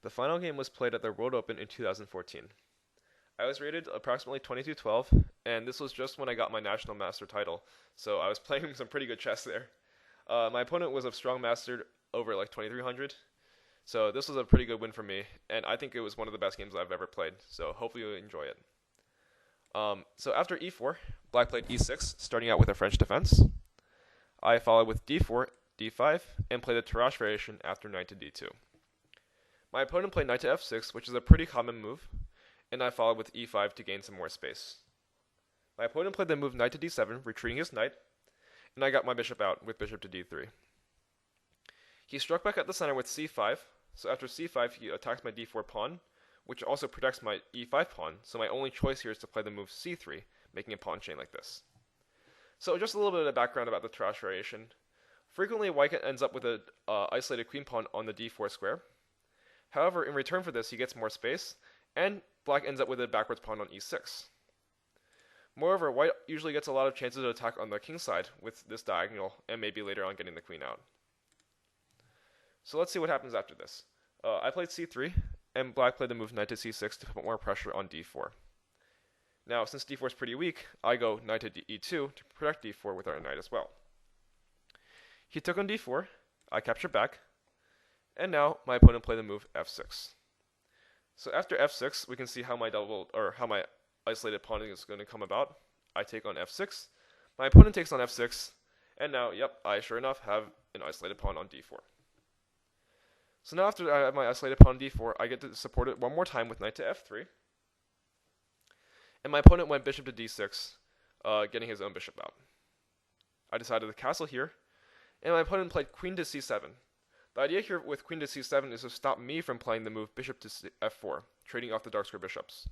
The final game was played at the World Open in 2014. I was rated approximately 22-12, and this was just when I got my National Master title, so I was playing some pretty good chess there. My opponent was a strong master over like 2300, so this was a pretty good win for me, and I think it was one of the best games I've ever played, so hopefully you'll enjoy it. So after e4, black played e6, starting out with a French defense. I followed with d4, d5, and played the Tarrasch variation after knight to d2. My opponent played knight to f6, which is a pretty common move, and I followed with e5 to gain some more space. My opponent played the move knight to d7, retreating his knight, and I got my bishop out with bishop to d3. He struck back at the center with c5, so after c5 he attacks my d4 pawn, which also protects my e5 pawn, so my only choice here is to play the move c3, making a pawn chain like this. So just a little bit of background about the Tarrasch variation. Frequently white ends up with an isolated queen pawn on the d4 square. However, in return for this he gets more space, and black ends up with a backwards pawn on e6. Moreover, white usually gets a lot of chances to attack on the king side with this diagonal, and maybe later on getting the queen out. So let's see what happens after this. I played c3, and black played the move knight to c6 to put more pressure on d4. Now, since d4 is pretty weak, I go knight to e2 to protect d4 with our knight as well. He took on d4, I capture back, and now my opponent played the move f6. So after f6, we can see how my isolated pawn is going to come about. I take on f6, my opponent takes on f6, and now, yep, I sure enough have an isolated pawn on d4. So now after I have my isolated pawn on d4, I get to support it one more time with knight to f3. And my opponent went bishop to d6, getting his own bishop out. I decided to castle here, and my opponent played queen to c7. The idea here with queen to c7 is to stop me from playing the move bishop to f4, trading off the dark square bishops.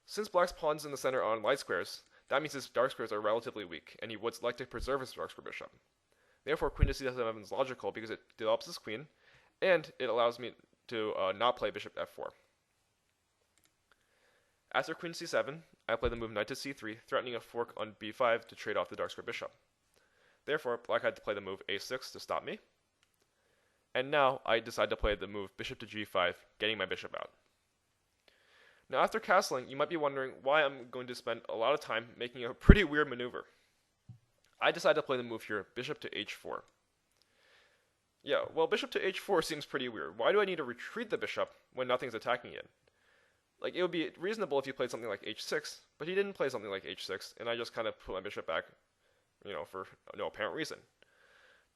Since black's pawns in the center are on light squares, that means his dark squares are relatively weak, and he would like to preserve his dark square bishop. Therefore, queen to c7 is logical because it develops his queen, and it allows me to not play bishop f4. After queen c7, I play the move knight to c3, threatening a fork on b5 to trade off the dark square bishop. Therefore, black had to play the move a6 to stop me. And now I decide to play the move bishop to g5, getting my bishop out. Now after castling, you might be wondering why I'm going to spend a lot of time making a pretty weird maneuver. I decide to play the move here, bishop to h4. Yeah, well, bishop to h4 seems pretty weird. Why do I need to retreat the bishop when nothing's attacking it? Like, it would be reasonable if you played something like h6, but he didn't play something like h6, and I just kind of put my bishop back, for no apparent reason.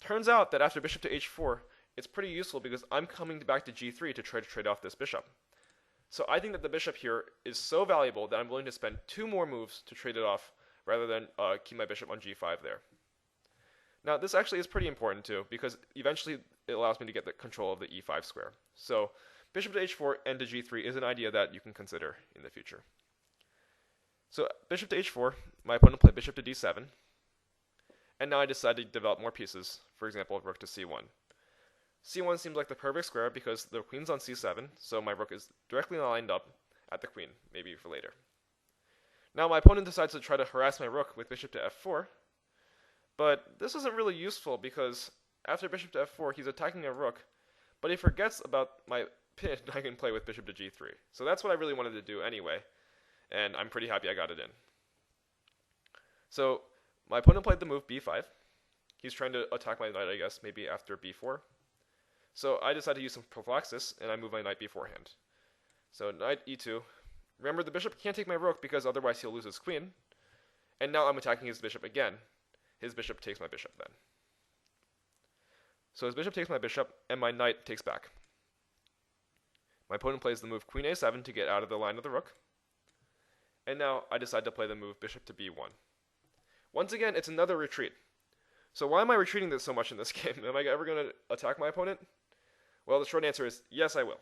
Turns out that after bishop to h4, it's pretty useful because I'm coming back to g3 to try to trade off this bishop. So I think that the bishop here is so valuable that I'm willing to spend 2 more moves to trade it off rather than keep my bishop on g5 there. Now this actually is pretty important too because eventually it allows me to get the control of the e5 square. So bishop to h4 and to g3 is an idea that you can consider in the future. So bishop to h4, my opponent played bishop to d7, and now I decide to develop more pieces, for example rook to c1. c1 seems like the perfect square because the queen's on c7, so my rook is directly lined up at the queen, maybe for later. Now my opponent decides to try to harass my rook with bishop to f4, but this isn't really useful because after bishop to f4 he's attacking a rook, but he forgets about my pin I can play with bishop to g3. So that's what I really wanted to do anyway, and I'm pretty happy I got it in. So my opponent played the move b5. He's trying to attack my knight, I guess, maybe after b4. So I decided to use some prophylaxis, and I move my knight beforehand. So knight e2. Remember, the bishop can't take my rook because otherwise he'll lose his queen. And now I'm attacking his bishop again. His bishop takes my bishop then. So his bishop takes my bishop, and my knight takes back. My opponent plays the move queen a7 to get out of the line of the rook. And now I decide to play the move bishop to b1. Once again, it's another retreat. So why am I retreating this so much in this game? Am I ever going to attack my opponent? Well, the short answer is yes, I will.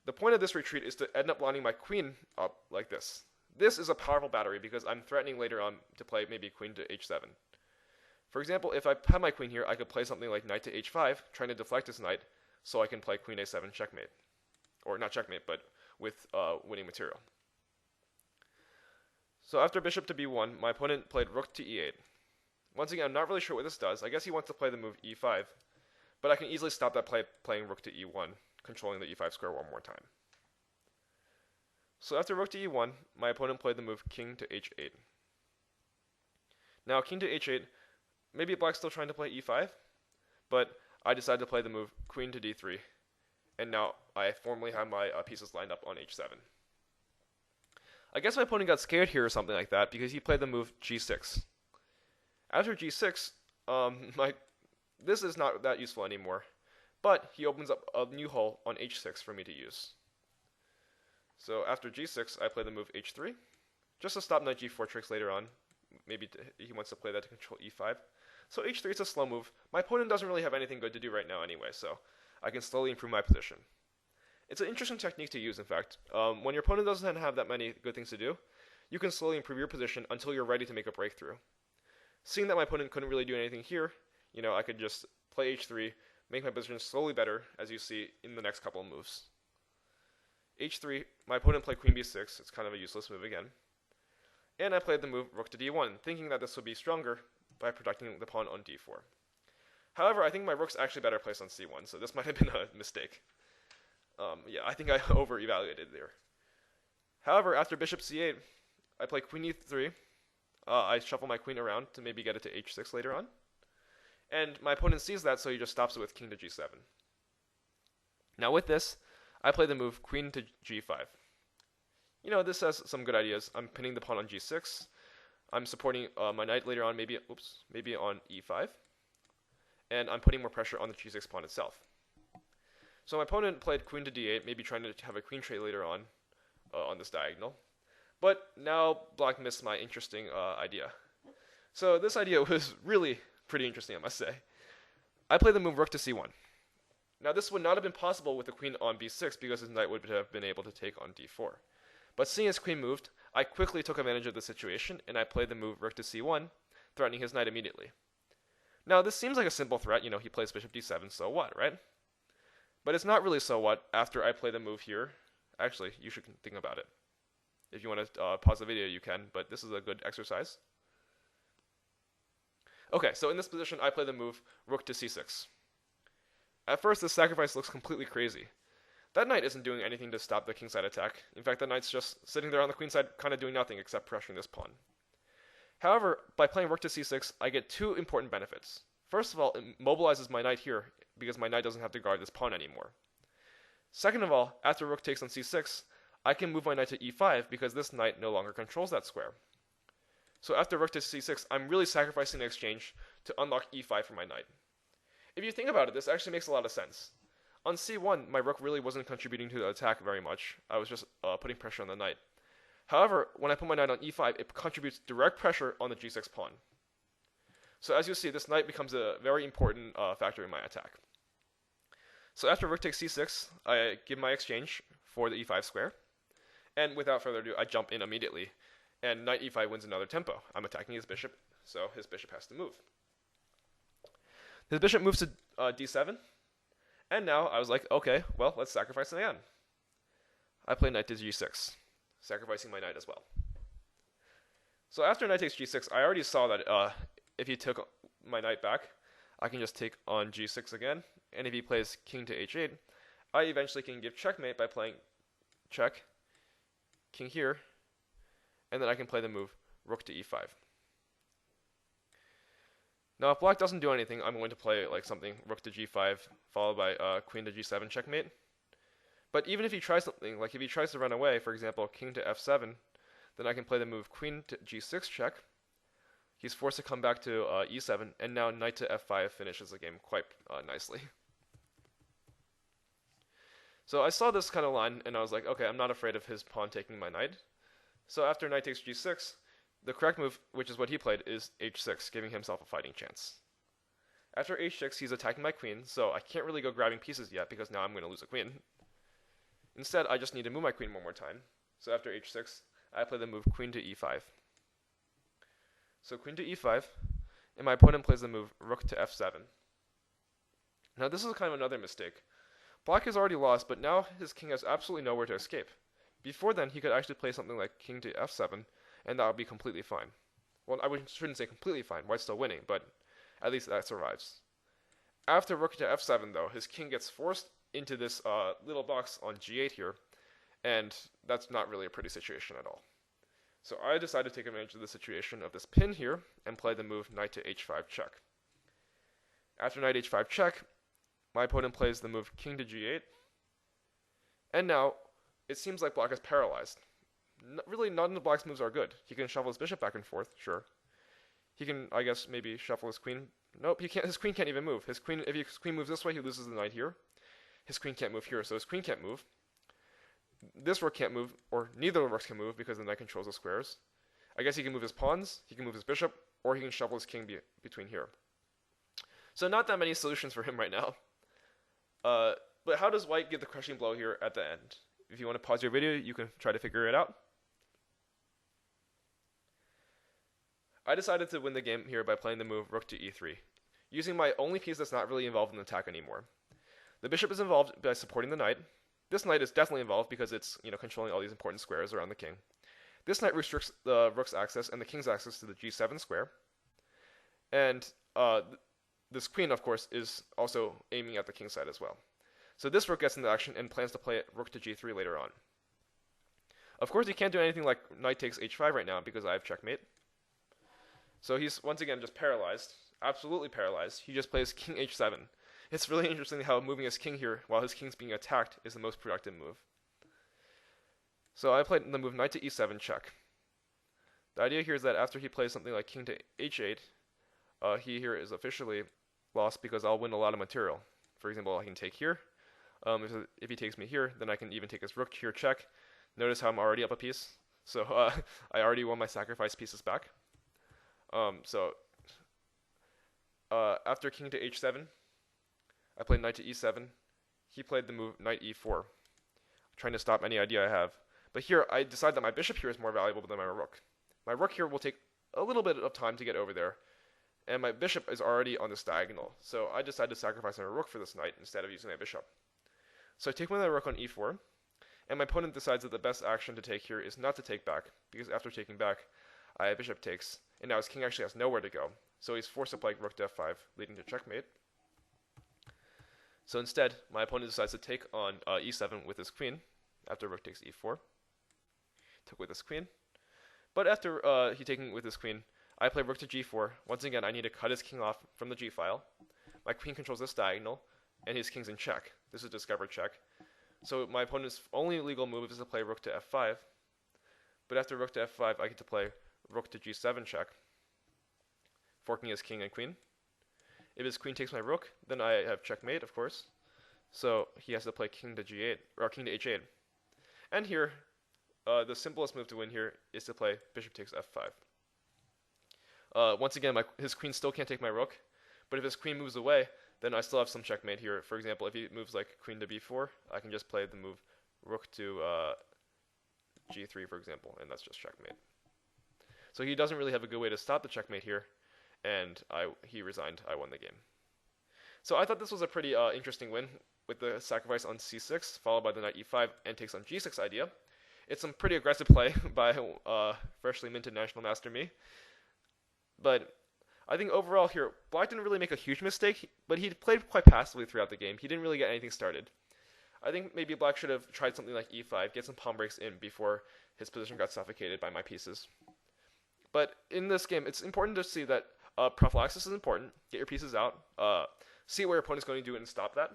The point of this retreat is to end up lining my queen up like this. This is a powerful battery because I'm threatening later on to play maybe queen to h7. For example, if I have my queen here, I could play something like knight to h5, trying to deflect this knight, so I can play queen a7 checkmate. Or not checkmate, but with winning material. So after bishop to b1, my opponent played rook to e8. Once again, I'm not really sure what this does. I guess he wants to play the move e5, but I can easily stop that play playing rook to e1, controlling the e5 square one more time. So after rook to e1, my opponent played the move king to h8. Now king to h8, maybe black's still trying to play e5, but I decided to play the move queen to d3, and now I formally have my pieces lined up on h7. I guess my opponent got scared here or something like that because he played the move g6. After g6, this is not that useful anymore, but he opens up a new hole on h6 for me to use. So after g6, I play the move h3, just to stop knight g4 tricks later on. Maybe he wants to play that to control e5. So h3 is a slow move. My opponent doesn't really have anything good to do right now anyway, so I can slowly improve my position. It's an interesting technique to use, in fact. When your opponent doesn't have that many good things to do, you can slowly improve your position until you're ready to make a breakthrough. Seeing that my opponent couldn't really do anything here, I could just play h3, make my position slowly better, as you see in the next couple of moves. h3, my opponent played queen b6, it's kind of a useless move again. And I played the move rook to d1, thinking that this would be stronger by protecting the pawn on d4. However, I think my rook's actually better placed on c1, so this might have been a mistake. Yeah, I think I over-evaluated there. However, after bishop c8, I play queen e3. I shuffle my queen around to maybe get it to h6 later on. And my opponent sees that, so he just stops it with king to g7. Now with this, I play the move queen to g5. This has some good ideas. I'm pinning the pawn on g6. I'm supporting my knight later on, maybe on e5. And I'm putting more pressure on the g6 pawn itself. So my opponent played queen to d8, maybe trying to have a queen trade later on this diagonal. But now black missed my interesting idea. So this idea was really pretty interesting, I must say. I played the move rook to c1. Now this would not have been possible with the queen on b6 because his knight would have been able to take on d4. But seeing his queen moved, I quickly took advantage of the situation and I played the move rook to c1, threatening his knight immediately. Now this seems like a simple threat, he plays bishop d7, so what, right? But it's not really so what after I play the move here. Actually, you should think about it. If you want to pause the video, you can, but this is a good exercise. Okay, so in this position, I play the move rook to c6. At first, this sacrifice looks completely crazy. That knight isn't doing anything to stop the kingside attack. In fact, the knight's just sitting there on the queenside, kind of doing nothing except pressuring this pawn. However, by playing rook to c6, I get two important benefits. First of all, it mobilizes my knight here, because my knight doesn't have to guard this pawn anymore. Second of all, after rook takes on c6, I can move my knight to e5 because this knight no longer controls that square. So after rook to c6, I'm really sacrificing the exchange to unlock e5 for my knight. If you think about it, this actually makes a lot of sense. On c1, my rook really wasn't contributing to the attack very much. I was just putting pressure on the knight. However, when I put my knight on e5, it contributes direct pressure on the g6 pawn. So as you see, this knight becomes a very important factor in my attack. So after rook takes c6, I give my exchange for the e5 square. And without further ado, I jump in immediately. And knight e5 wins another tempo. I'm attacking his bishop, so his bishop has to move. His bishop moves to d7. And now I was like, okay, well, let's sacrifice it again. I play knight to g6, sacrificing my knight as well. So after knight takes g6, I already saw that if he took my knight back, I can just take on g6 again. And if he plays king to h8, I eventually can give checkmate by playing check, king here, and then I can play the move rook to e5. Now if black doesn't do anything, I'm going to play like something rook to g5 followed by queen to g7 checkmate. But even if he tries something, like if he tries to run away, for example, king to f7, then I can play the move queen to g6 check. He's forced to come back to e7, and now knight to f5 finishes the game quite nicely. So I saw this kind of line, and I was like, okay, I'm not afraid of his pawn taking my knight. So after knight takes g6, the correct move, which is what he played, is h6, giving himself a fighting chance. After h6, he's attacking my queen, so I can't really go grabbing pieces yet, because now I'm going to lose a queen. Instead, I just need to move my queen one more time. So after h6, I play the move queen to e5. So queen to e5, and my opponent plays the move rook to f7. Now this is kind of another mistake. Black has already lost, but now his king has absolutely nowhere to escape. Before then, he could actually play something like king to f7, and that would be completely fine. Well, shouldn't say completely fine, white's still winning, but at least that survives. After rook to f7, though, his king gets forced into this little box on g8 here, and that's not really a pretty situation at all. So I decided to take advantage of the situation of this pin here and play the move knight to h5 check. After knight h5 check, my opponent plays the move king to g8, and now it seems like black is paralyzed. Really, none of the black's moves are good. He can shuffle his bishop back and forth, sure. He can, I guess, maybe shuffle his queen. Nope, he can't. His queen can't even move. His queen, if his queen moves this way, he loses the knight here. His queen can't move here, so his queen can't move. This rook can't move, or neither of the rooks can move because the knight controls the squares. I guess he can move his pawns, he can move his bishop, or he can shuffle his king between here. So not that many solutions for him right now. But how does white get the crushing blow here at the end? If you want to pause your video, you can try to figure it out. I decided to win the game here by playing the move rook to e3, using my only piece that's not really involved in the attack anymore. The bishop is involved by supporting the knight. This knight is definitely involved because it's controlling all these important squares around the king. This knight restricts the rook's access and the king's access to the g7 square. And this queen, of course, is also aiming at the king side as well. So this rook gets into action and plans to play rook to g3 later on. Of course, he can't do anything like knight takes h5 right now because I have checkmate. So he's once again just paralyzed, absolutely paralyzed. He just plays king h7. It's really interesting how moving his king here while his king's being attacked is the most productive move. So I played the move knight to e7 check. The idea here is that after he plays something like king to h8, he here is officially lost because I'll win a lot of material. For example, I can take here. If he takes me here, then I can even take his rook here check. Notice how I'm already up a piece. So I already won my sacrifice pieces back. After king to h7, I played knight to e7. He played the move knight e4, trying to stop any idea I have. But here, I decide that my bishop here is more valuable than my rook. My rook here will take a little bit of time to get over there, and my bishop is already on this diagonal. So I decide to sacrifice my rook for this knight instead of using my bishop. So I take my rook on e4, and my opponent decides that the best action to take here is not to take back, because after taking back, I have bishop takes, and now his king actually has nowhere to go. So he's forced to play rook to f5, leading to checkmate. So instead, my opponent decides to take on e7 with his queen, after rook takes e4. Took with his queen. But after he taking with his queen, I play rook to g4. Once again, I need to cut his king off from the g file. My queen controls this diagonal, and his king's in check. This is discovered check. So my opponent's only legal move is to play rook to f5. But after rook to f5, I get to play rook to g7 check, forking his king and queen. If his queen takes my rook, then I have checkmate, of course. So he has to play king to g8, or king to h8. And here, the simplest move to win here is to play bishop takes f5. Once again, his queen still can't take my rook, but if his queen moves away, then I still have some checkmate here. For example, if he moves like queen to b4, I can just play the move rook to g3, for example, and that's just checkmate. So he doesn't really have a good way to stop the checkmate here, and he resigned. I won the game. So I thought this was a pretty interesting win with the sacrifice on c6, followed by the knight e5, and takes on g6 idea. It's some pretty aggressive play by freshly minted National Master me. But I think overall here, black didn't really make a huge mistake, but he played quite passively throughout the game. He didn't really get anything started. I think maybe black should have tried something like e5, get some pawn breaks in before his position got suffocated by my pieces. But in this game, it's important to see that prophylaxis is important. Get your pieces out. See what your opponent's going to do and stop that.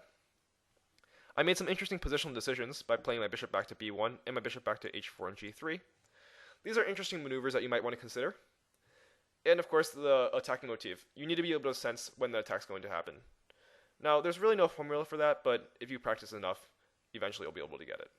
I made some interesting positional decisions by playing my bishop back to b1 and my bishop back to h4 and g3. These are interesting maneuvers that you might want to consider. And of course, the attacking motif. You need to be able to sense when the attack's going to happen. Now, there's really no formula for that, but if you practice enough, eventually you'll be able to get it.